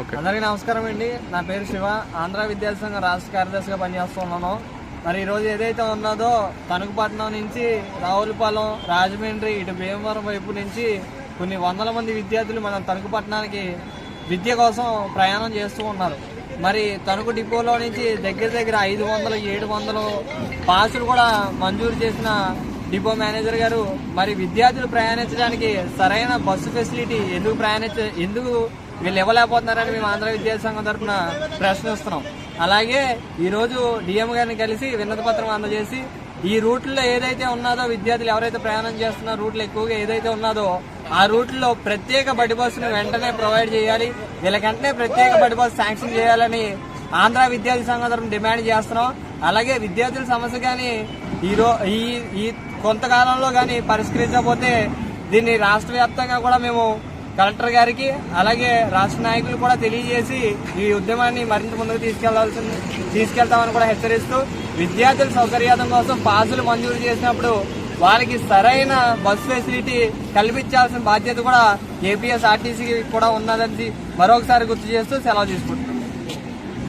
అందరికీ నమస్కారం అండి. నా పేరు శివ. ఆంధ్ర విద్యార్థి సంఘం రాష్ట్ర కార్యదర్శిగా పనిచేస్తున్నాను. మరి ఈరోజు ఏదైతే ఉన్నదో తణుకుపట్నం నుంచి రావులపాలెం, రాజమండ్రి, ఇటు భీమవరం వైపు నుంచి కొన్ని వందల మంది విద్యార్థులు మన తణుకుపట్నానికి విద్య కోసం ప్రయాణం చేస్తూ ఉన్నారు. మరి తణుకు డిపోలో నుంచి దగ్గర 500, 700 పాసులు కూడా మంజూరు చేసిన డిపో మేనేజర్ గారు మరి విద్యార్థులు ప్రయాణించడానికి సరైన బస్సు ఫెసిలిటీ ఎందుకు వీళ్ళు ఇవ్వలేకపోతున్నారని మేము ఆంధ్ర విద్యార్థి సంఘం తరఫున ప్రశ్నిస్తున్నాం. అలాగే ఈరోజు డిఎం గారిని కలిసి వినతి పత్రం అందజేసి ఈ రూట్లో ఏదైతే ఉన్నదో విద్యార్థులు ఎవరైతే ప్రయాణం చేస్తున్న రూట్లు ఎక్కువగా ఏదైతే ఉన్నదో ఆ రూట్లో ప్రత్యేక బడి బస్సును వెంటనే ప్రొవైడ్ చేయాలి, వీళ్ళకి వెంటనే ప్రత్యేక బడి బస్సు శాంక్షన్ చేయాలని ఆంధ్ర విద్యార్థి సంఘం తరఫున డిమాండ్ చేస్తున్నాం. అలాగే విద్యార్థుల సమస్య కానీ ఈ కొంతకాలంలో కానీ పరిష్కరించకపోతే దీన్ని రాష్ట్ర వ్యాప్తంగా కూడా మేము కలెక్టర్ గారికి అలాగే రాష్ట్ర నాయకులు కూడా తెలియజేసి ఈ ఉద్యమాన్ని మరింత ముందుకు తీసుకెళ్తామని కూడా హెచ్చరిస్తూ విద్యార్థుల సౌకర్యార్థం కోసం పాసులు మంజూరు చేసినప్పుడు వారికి సరైన బస్ ఫెసిలిటీ కల్పించాల్సిన బాధ్యత కూడా ఏపీఎస్ఆర్టీసీకి కూడా ఉన్నదని మరొకసారి గుర్తు చేస్తూ సెలవు తీసుకుంటున్నాం.